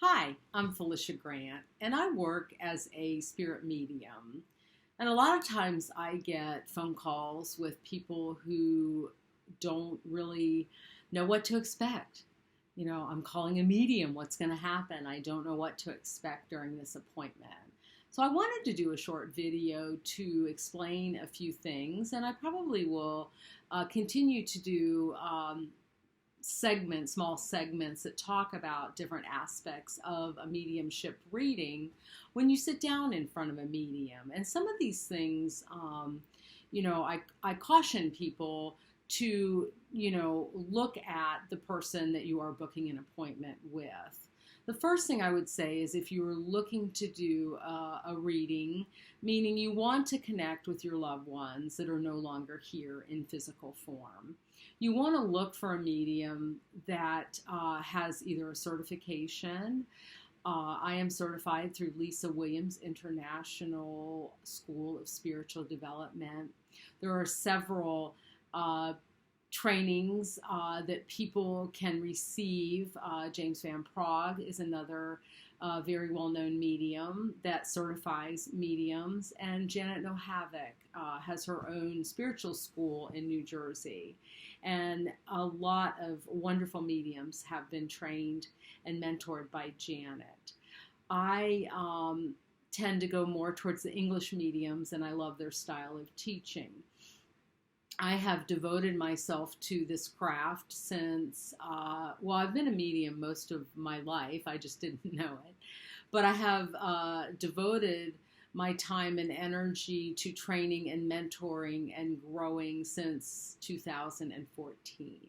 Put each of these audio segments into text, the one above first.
Hi, I'm Felicia Grant, and I work as a spirit medium. And a lot of times I get phone calls with people who don't really know what to expect. I'm calling a medium. What's going to happen? I don't know what to expect during this appointment. So I wanted to do a short video to explain a few things, and I probably will continue to do small segments that talk about different aspects of a mediumship reading when you sit down in front of a medium. And some of these things, I caution people to, look at the person that you are booking an appointment with. The first thing I would say is if you're looking to do a reading, meaning you want to connect with your loved ones that are no longer here in physical form, you want to look for a medium that has either a certification. I am certified through Lisa Williams International School of Spiritual Development. There are several trainings that people can receive. James Van Praagh is another very well-known medium that certifies mediums, and Janet Nohavec has her own spiritual school in New Jersey. And a lot of wonderful mediums have been trained and mentored by Janet. I tend to go more towards the English mediums, and I love their style of teaching. I have devoted myself to this craft since, I've been a medium most of my life. I just didn't know it. But I have devoted my time and energy to training and mentoring and growing since 2014.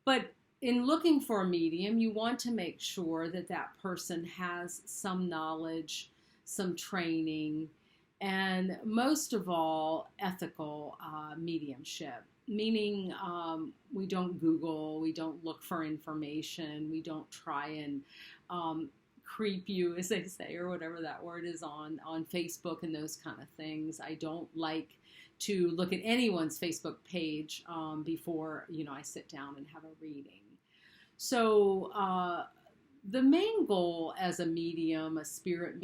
But in looking for a medium, you want to make sure that that person has some knowledge, some training, and most of all, ethical mediumship, meaning we don't Google, we don't look for information, we don't try and creep you, as they say, or whatever that word is, on Facebook and those kind of things. I don't like to look at anyone's Facebook page before, I sit down and have a reading. So the main goal as a medium, a spirit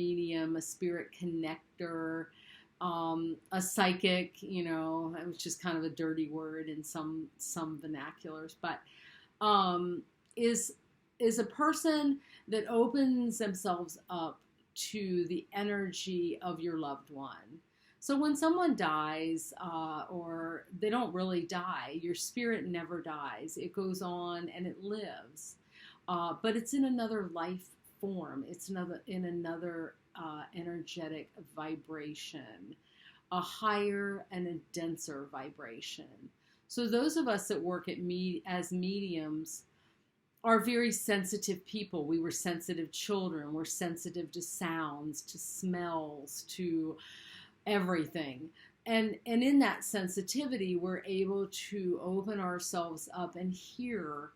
connector, a psychic, which is kind of a dirty word in some vernaculars, but is a person that opens themselves up to the energy of your loved one. So when someone dies, or they don't really die, your spirit never dies. It goes on and it lives. But it's in another life form. It's in another energetic vibration, a higher and a denser vibration. So those of us that work as mediums are very sensitive people. We were sensitive children. We're sensitive to sounds, to smells, to everything. And in that sensitivity, we're able to open ourselves up and hear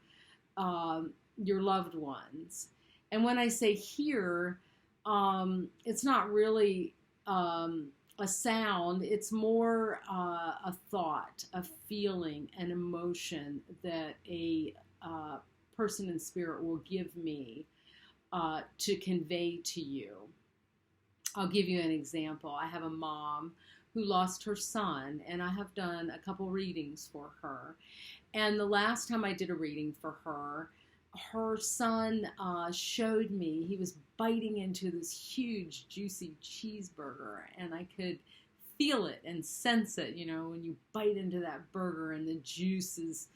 your loved ones. And when I say hear, it's not really a sound. It's more a thought, a feeling, an emotion that a person in spirit will give me to convey to you. I'll give you an example. I have a mom who lost her son, and I have done a couple readings for her. And the last time I did a reading for her, her son showed me, he was biting into this huge, juicy cheeseburger, and I could feel it and sense it, when you bite into that burger and the juice is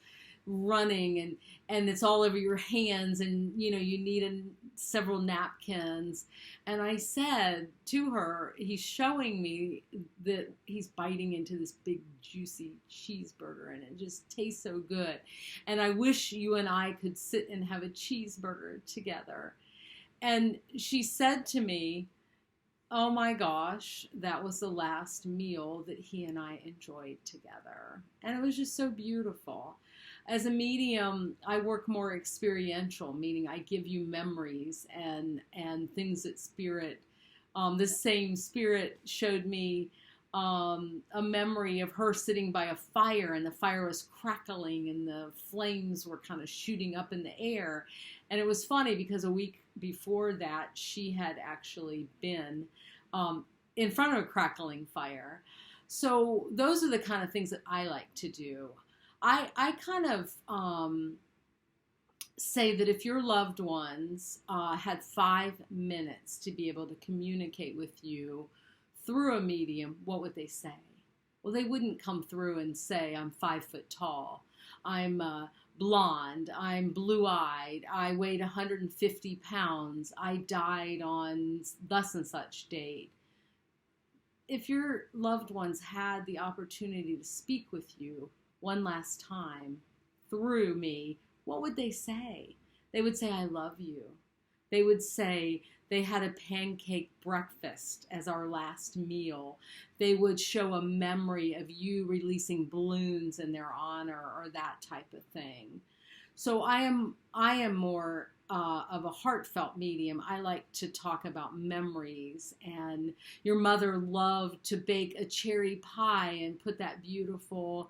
running and it's all over your hands, and you need several napkins. And I said to her, he's showing me that he's biting into this big juicy cheeseburger and it just tastes so good, and I wish you and I could sit and have a cheeseburger together. And she said to me, oh my gosh, that was the last meal that he and I enjoyed together. And it was just so beautiful. As a medium, I work more experiential, meaning I give you memories and things that spirit, the same spirit showed me a memory of her sitting by a fire, and the fire was crackling and the flames were kind of shooting up in the air. And it was funny because a week before that, she had actually been in front of a crackling fire. So those are the kind of things that I like to do. I kind of say that if your loved ones had 5 minutes to be able to communicate with you through a medium, what would they say? Well, they wouldn't come through and say, I'm 5 foot tall, I'm blonde, I'm blue-eyed, I weighed 150 pounds, I died on thus and such date. If your loved ones had the opportunity to speak with you one last time through me, what would they say? They would say, I love you. They would say they had a pancake breakfast as our last meal. They would show a memory of you releasing balloons in their honor or that type of thing. So I am more of a heartfelt medium. I like to talk about memories, and your mother loved to bake a cherry pie and put that beautiful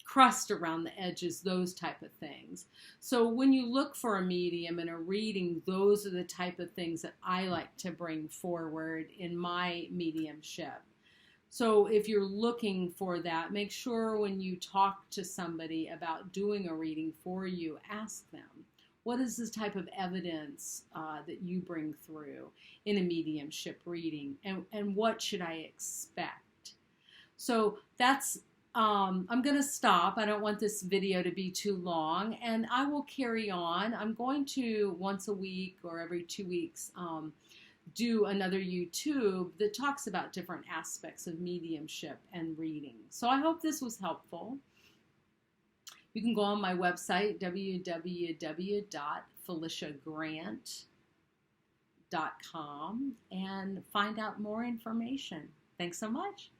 crust around the edges, those type of things. So when you look for a medium in a reading, those are the type of things that I like to bring forward in my mediumship. So if you're looking for that, make sure when you talk to somebody about doing a reading for you, ask them, what is this type of evidence that you bring through in a mediumship reading, and what should I expect? So that's I'm going to stop. I don't want this video to be too long, and I will carry on. I'm going to once a week or every 2 weeks do another YouTube that talks about different aspects of mediumship and reading. So I hope this was helpful. You can go on my website, www.feliciagrant.com, and find out more information. Thanks so much.